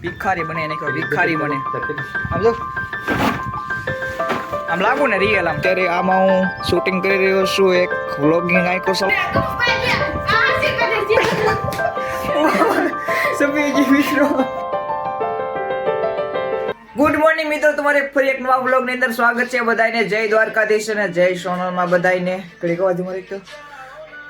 ભિખારી બને એને કહો ભિખારી બને સમજો આમ લાગુ ને રિયલ આમ ત્યારે આમાં હું શૂટિંગ કરી રહ્યો છું એક વ્લોગિંગ આઈકો ગુડ મોર્નિંગ મિત્રો, તમારે ફરી એક નવા વ્લોગ ની અંદર સ્વાગત છે બધાને. જય દ્વારકાધીશ અને જય સોનલમાં બધાને ઘડીક અવાજ મારી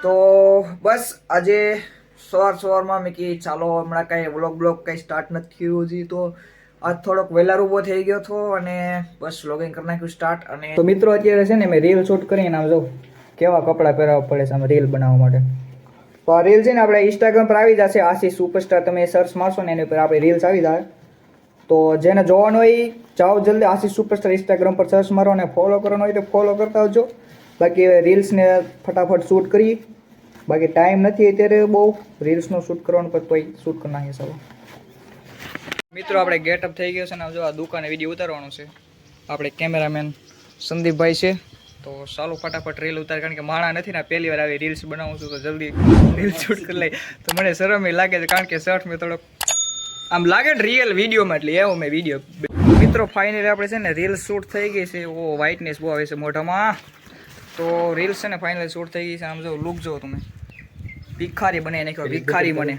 તો બસ આજે સવારમાં મેં કી ચાલો હમણાં કઈ વ્લોગ કઈ સ્ટાર્ટ નથી થયું હજી, તો આજ થોડોક વહેલા ઊભો થઈ ગયો હતો અને બસ વ્લોગિંગ કરી નાખ્યું સ્ટાર્ટ. અને તો મિત્રો અત્યારે છે ને મેં રીલ શૂટ કરીને આમ જો કેવા કપડાં પહેરવા પડે છે આમ રીલ બનાવવા માટે. તો આ રીલ છે ને આપણે ઇન્સ્ટાગ્રામ પર આવી જશે આશીષ સુપરસ્ટાર, તમે સર્ચ મારશો ને એની પર આપણે રીલ્સ આવી જાય. તો જેને જોવાનું હોય જાઓ જલ્દી આશીષ સુપરસ્ટાર ઇન્સ્ટાગ્રામ પર સર્ચ મારો અને ફોલો કરવાનો હોય તો ફોલો કરતા આવજો. બાકી રીલ્સને ફટાફટ શૂટ કરી, બાકી ટાઈમ નથી અત્યારે બહુ રીલ્સનું શૂટ કરવાનું, પણ તોય શૂટ કરી નાખીએ સૌ. મિત્રો આપણે ગેટઅપ થઈ ગયો છે ને જો આ દુકાને વિડીયો ઉતારવાનો છે. આપણે કેમેરામેન સંદીપભાઈ છે, તો ચાલો ફટાફટ રીલ ઉતાર, કારણ કે માણા નથી ને પહેલી વાર આવી રીલ્સ બનાવું છું, તો જલ્દી રીલ શૂટ કરી લઈ. તો મને શરમ લાગે છે કારણ કે શર્ટ મેં થોડોક આમ લાગે ને રિયલ વિડીયોમાં, એટલે એવો મેં વિડીયો. મિત્રો ફાઇનલી આપણે છે ને રીલ શૂટ થઈ ગઈ છે. ઓ વ્હાઇટનેસ બહુ આવે છે મોઢામાં. તો રીલ્સ છે ને ફાઇનલી શૂટ થઈ ગઈ છે. આમ જો લુક જો તમે, ભિખારી બને એને કહો ભિખારી બને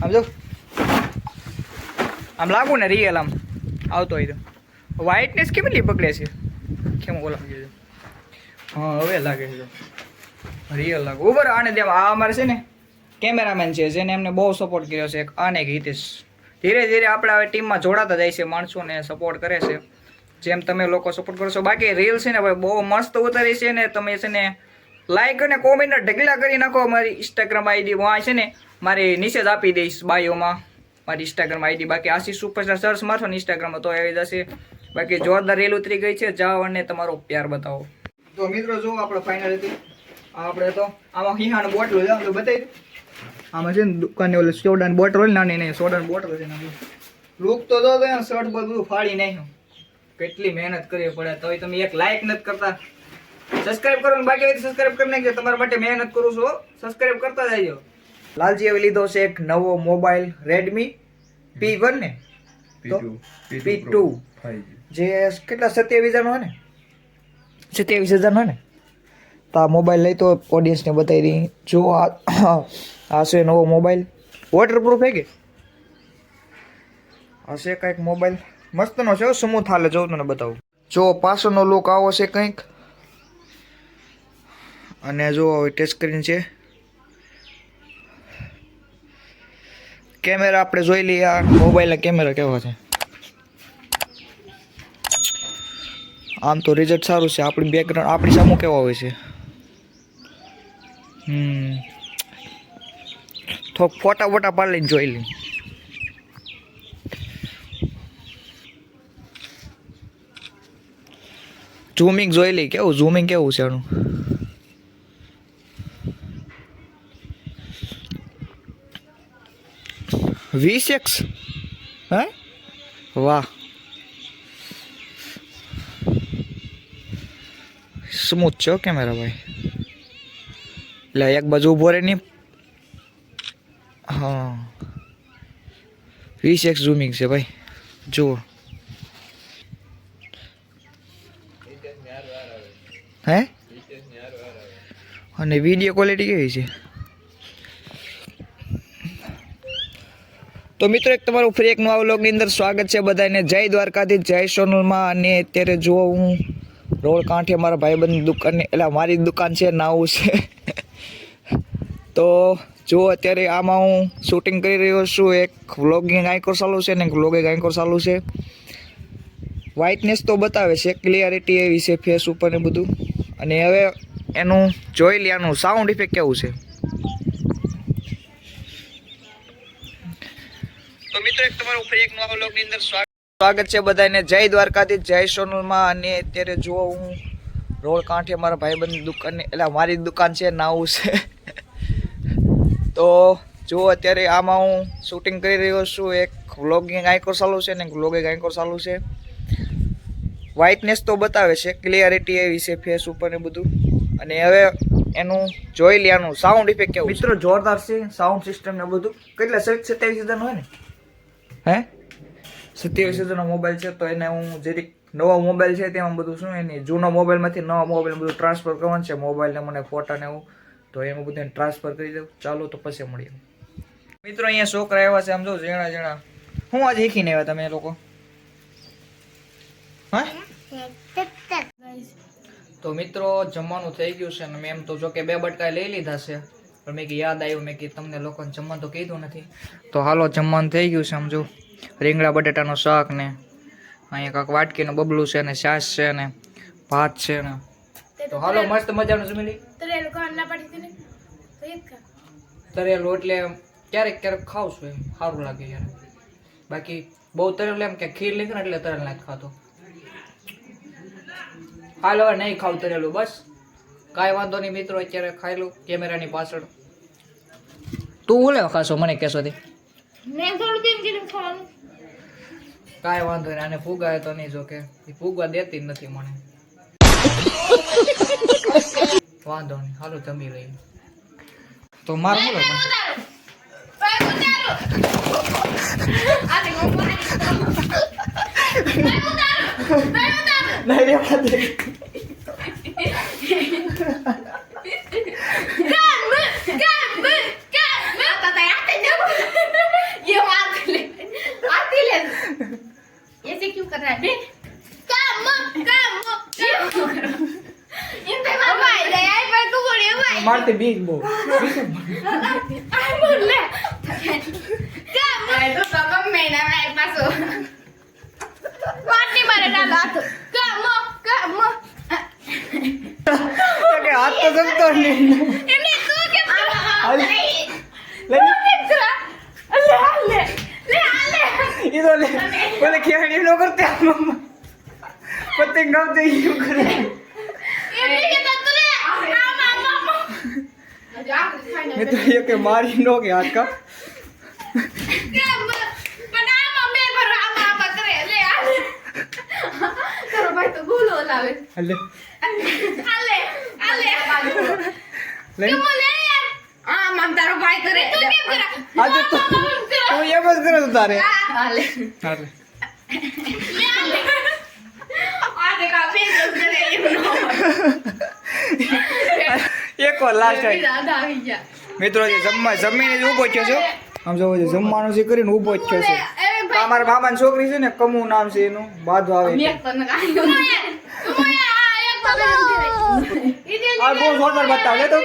આમ જો આમ લાગુ ને રિયલ આમ આવતો હોય તો. વ્હાઇટનેસ કેવી પકડે છે કેમ ઓલા ગયો? હા હવે લાગે છે રિયલ લાગે ઉપર. આને દેવ આ અમારે છે ને કેમેરામેન છે જેને એમને બહુ સપોર્ટ કર્યો છે, આને હિતેશ. ધીરે ધીરે આપણે હવે ટીમમાં જોડાતા જાય છે, માણસોને સપોર્ટ કરે છે જેમ તમે લોકો સપોર્ટ કરો છો. બાકી રીલ છે ને ભાઈ બહુ મસ્ત ઉતારી છે ને, તમે છે ને લાઈક અને કોમેન્ટ ઢગલા કરી નાખો. મારી ઇન્સ્ટાગ્રામ આઈડી વાં છે ને મારી નીચે જ આપી દઈશ બાયોમાં મારી ઇન્સ્ટાગ્રામ આઈડી. બાકી આશીષ સુપરસ્ટાર સર્ચ મારશો ને ઇન્સ્ટાગ્રામમાં તો આવી જશે. બાકી જોરદાર રીલ ઉતરી ગઈ છે, જાઓ અને તમારો પ્યાર બતાવો. તો મિત્રો જો આપણે ફાઇનલ હતી આપણે તો આમાં હિહાનું બોટલ છે તો બતાવી દઉં. આમાં છે ને દુકાને ઓલે સોડાની બોટલ હોય નાની નહીં સોડાની બોટલ છે ને. લુક તો જો શર્ટ બધું ફાડી નાખ્યું, કેટલી મહેનત કરવી પડે. તો તમે એક લાઈક નથી કરતા, સબસ્ક્રાઇબ કરો ને બાકી સબસ્ક્રાઇબ કરી નાખજો. તમારા માટે મહેનત કરું છું, સબસ્ક્રાઇબ કરતા જજો. લાલજી હવે લીધો છે એક નવો મોબાઈલ રેડમી P1 ને P2 જે કેટલા 27,000 નો હોય ને 27,000 નો ને. તો આ મોબાઈલ લઈ તો ઓડિયન્સને બતાવી દઈ. જો આ છે નવો મોબાઈલ, વોટરપ્રૂફ હે કે આ છે કંઈક મોબાઈલ મસ્તનો છે, સ્મૂથ હાલે. જો તમને બતાવું, જો પાછળનો લુક આવો છે કંઈક. અને જો ટચ સ્ક્રીન છે. કેમેરા આપણે જોઈ લઈએ આ મોબાઈલના કેમેરા કેવા છે. આમ તો રિઝલ્ટ સારું છે. આપણી બેકગ્રાઉન્ડ આપણી સામું કેવા હોય છે. થોક ફોટા પાડી લઈને જોઈ લઈ. ઝૂમિંગ જોઈ લઈ, કેવું ઝૂમિંગ કેવું છે આનું. V6 હે વાહ, સ્મૂથ છે કેમેરા ભાઈ. એટલે એક બાજુ ઉભો રહે નહીં. હા V6 ઝૂમિંગ છે ભાઈ, જુઓ. હે અને વિડીયો ક્વોલિટી કેવી છે? તો મિત્રો એક તમારું ફરી એક નવા વ્લોગની અંદર સ્વાગત છે બધાને. જય દ્વારકાધીશ જય સોનલમાં. અને અત્યારે જો હું રોડ કાંઠે મારા ભાઈબંધની દુકાન, એટલે મારી દુકાન છે નાવું છે. તો જો અત્યારે આમાં હું શૂટિંગ કરી રહ્યો છું. એક વ્લોગિંગ આઈકોર ચાલુ છે ને વ્લોગિંગ આઈકોર ચાલુ છે. વ્હાઇટનેસ તો બતાવે છે, ક્લિયરિટી એવી છે ફેસ ઉપર ને બધું. અને હવે એનું જોઈ લે આનું સાઉન્ડ ઇફેક્ટ કેવું છે. તો મિત્રો એક તમારું ફરી એક નવા વ્લોગની અંદર સ્વાગત છે બધાને. જય દ્વારકાધીશ જય સોનલમાં. અને અત્યારે જો હું રોડ કાંઠે મારા ભાઈબંધની દુકાન, એટલે મારી દુકાન છે નાવું છે. તો જો અત્યારે આમાં હું શૂટિંગ કરી રહ્યો છું. એક વ્લોગિંગ આઈકોર ચાલુ છે ને વ્લોગિંગ આઈકોર ચાલુ છે. વ્હાઇટનેસ તો બતાવે છે, ક્લિયરિટી એવી છે ફેસ ઉપર ને બધું. અને હવે એનું જોઈ લે આનું સાઉન્ડ ઇફેક્ટ કેવું. મિત્રો જોરદાર છે સાઉન્ડ સિસ્ટમ ને બધું. કેટલા 27,000 હોય ને હે 87,000નો મોબાઈલ છે, તો એને હું જરીક નવો મોબાઈલ છે તેમાં બધું શું એની જૂનો મોબાઈલમાંથી નવા મોબાઈલ બધું ટ્રાન્સફર કરવાનું છે, મોબાઈલને મને ફોટા ને એવું, તો એમાં બધું ટ્રાન્સફર કરી દઉં. ચાલો તો પછી મળીએ. મિત્રો અહીંયા છોકરા આવ્યા છે, આમ જો ઝીણા ઝીણા. હું આજે શીખીને આવ્યા તમે લોકો? હા તો મિત્રો જમવાનું થઈ ગયું છે ને મેં એમ તો જો કે 2 બટકા લઈ લીધા છે, પણ મેં યાદ આવ્યું મેં કે તમને લોકોને જમવાનું તો કીધું નથી. તો હાલો જમવાનું થઈ ગયું છે. આમ જો રીંગણા બટેટાનું શાક ને અહીંયા કાંક વાટકીનું બબલું છે ને છાશ છે ને ભાત છે ને. તો હાલો મસ્ત મજાનું જમી લઈ. તરેલું એટલે ક્યારેક ક્યારેક ખાવ છું, એમ સારું લાગે યાર. બાકી બહુ તરેલું એમ કે ખીર લીધી ને એટલે તરેલ નથી ખાતો. હાલ હવે નહીં ખાવ તરેલું, બસ કાંઈ વાંધો નહીં મિત્રો, અત્યારે ખાઈ લઉં કેમેરાની પાછળ. તું બોલે ખાશો મને કહેશો તે કાંઈ વાંધો નહીં, આને ફૂગાય તો નહીં, જો કે ફૂગવા દેતી જ નથી મને. વાંધો નહીં હાલો જમી લઈએ. તો માર બોલો ऐसे क्यों कर रहा है? મારતી બીક બહુ હાથ તો જમતો નહીં. બોલે ખેડી નો કરતા પતંગ ગાવતે એવું કરે. મિત્રો ये के मारी नो के हाथ का ले आज तो तू ये बस करे तो तारे એક વાર લાસ્ટ મિત્રો જમીને જ ઊભો થયો છે. આમ જો જમવાનું જે કરીને ઊભો જ થયો છે. અમારા મામાની છોકરી છે ને કમુ નામ છે એનું, બાધો આવે આ બહુ જોરદાર બતાવ લે તો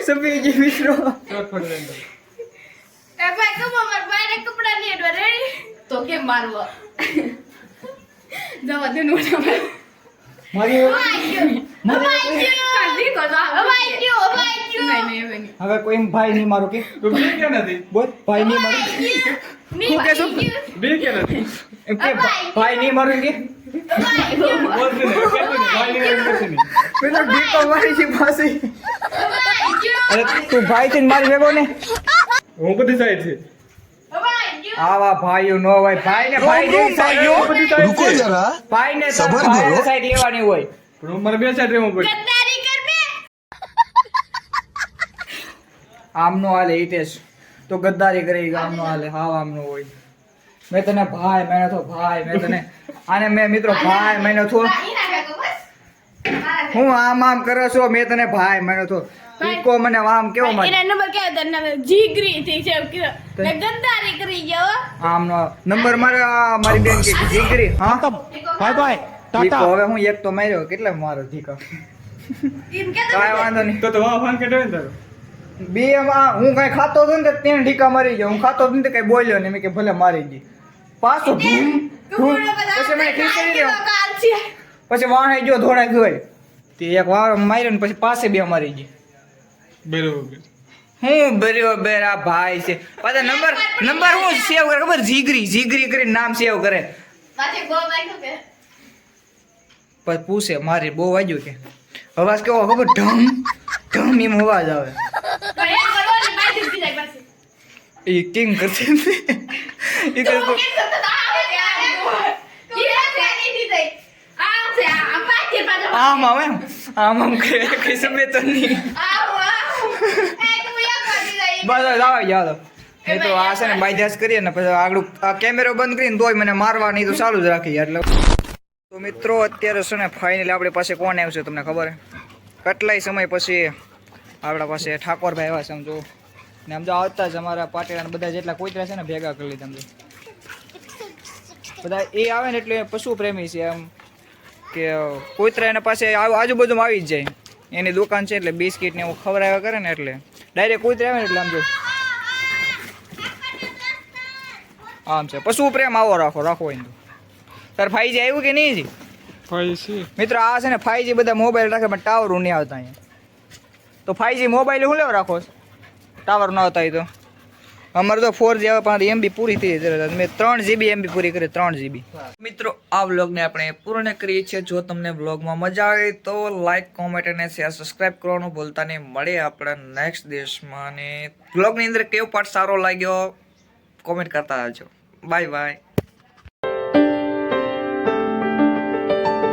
સભી જે મિત્રો तो के मारवा जवा दिन उठा મારી હવે કોઈ ભાઈ નહીં મારો કે બોલ ભાઈ નહીં મારું હું કેસો એમ કે ભાઈ નહીં મારું કે પેલો ડીકો મારી છે પાસે. અરે તું ભાઈ છે મારી ભેગો ને હું બધી સાઈડ છે. આવા ભાઈઓ નો હોય, ભાઈ ને ભાઈ ની સાઈડ રૂકો જરા ભાઈ ને સબર ભાઈ કરો. સાઈડ લેવાની હોય. પણ મારે બે સાઈડ રહેવું પડે. गद्दारी कर बे આમ નો હાલે હિતેશ, તો ગદ્દારી કરી આમ નો હાલે, હાવ આમ નો હોય. મેં તને ભાઈ મેને તો ભાઈ મેં તને આને મેં મિત્રો ભાઈ મેને તો હું આમ કરો છો, મેં તને ભાઈ મેને તો ઈકો મને આમ કેવો મારે એના નંબર કે તને જીગરી થી છે કે મેં ગદ્દારી કરી ગયો. આમ નો નંબર મારી બેન કે જીગરી. હા બાય બાય ઈકો હવે હું એક તો માર્યો, કેટલા મારો જીકો इन के કાંઈ વાંધો નહીં. તો વાહ ફાન કેટો ને તારો બે માં હું કઈ ખાતો હતો ને તેને ઢીકા મારી ગયો, હું ખાતો હતો ને કઈ બોલ્યો ને મેં કે ભલે મારી ગઈ પાછો ધૂમ ધૂમ. પછી મેં ખીચડી લ્યો, પછી વાહે જો ધોળા ગયો તે એક વાર માર્યો ને પછી પાસે બે મારી ગઈ. બરોબર. હું બર્યો બેરા ભાઈ છે પાછા નંબર હું સેવ કરે ખબર, જીગરી કરીને નામ સેવ કરે. પાછે ગો બાઈક કે પછી પૂછે મારી બહુ વાગ્યું કે અવાજ કેવો ખબર, ઢમ એમ અવાજ આવે. ભલે બોલો ને બાઈક થી જાય પાછે એ કિંગ કરતી હતી. એ તો તો કે તો આવે યાર કે છે ની દી દઈ આ છે આ પાછે પાછો આમ એમ આમ કઈ સમય તો નહીં આવ એ તું યા કરી રહી બસ આવી જાવ નહીં તો આ છે ને બાયદાસ કરીએ ને પછી આગળ આ કેમેરો બંધ કરીને તોય મને મારવા નહીં તો ચાલુ જ રાખી એટલે તો મિત્રો અત્યારે છે ને ફાઇનલી આપણી પાસે કોણ આવ્યું છે તમને ખબર હે કેટલાય સમય પછી આપણા પાસે ઠાકોરભાઈ આવ્યા છે સમજો ને આમ જો આવતા જ અમારા પાટેલા બધા જેટલા કોઈતરા છે ને ભેગા કરી લીધા સમજો બધા એ આવે ને એટલે પશુ પ્રેમી છે એમ કે કોઈતરા એના પાસે આજુબાજુમાં આવી જ જાય એની દુકાન છે એટલે બિસ્કિટ ને એવું ખવડાવ્યા કરે ને એટલે ડાયરેક્ટ કોઈતરા આવે ને એટલે આમ જો આમ છે પશુ પ્રેમ આવો રાખો હોય તો તાર 5G આવ્યું કે નહીં જી પૈસી મિત્રો આ છે ને 5G બધા મોબાઈલ રાખે પણ ટાવર નહીં આવતા અહીંયા તો 5G મોબાઈલ હું લેવા રાખો ટાવર ન આવતા હોય તો અમારે તો 4G આવે પણ MB પૂરી થઈ જાય મેં 3GB MB પૂરી કરી 3GB મિત્રો આ વ્લોગને આપણે પૂર્ણ કરીએ છીએ જો તમને વ્લોગમાં મજા આવે તો લાઈક કોમેન્ટ અને શેર સબસ્ક્રાઇબ કરવાનું ભૂલતા નહીં મળે આપણા નેક્સ્ટ દેશમાં અને વ્લોગની અંદર કેવો પાર્ટ સારો લાગ્યો કોમેન્ટ કરતા આવજો બાય બાય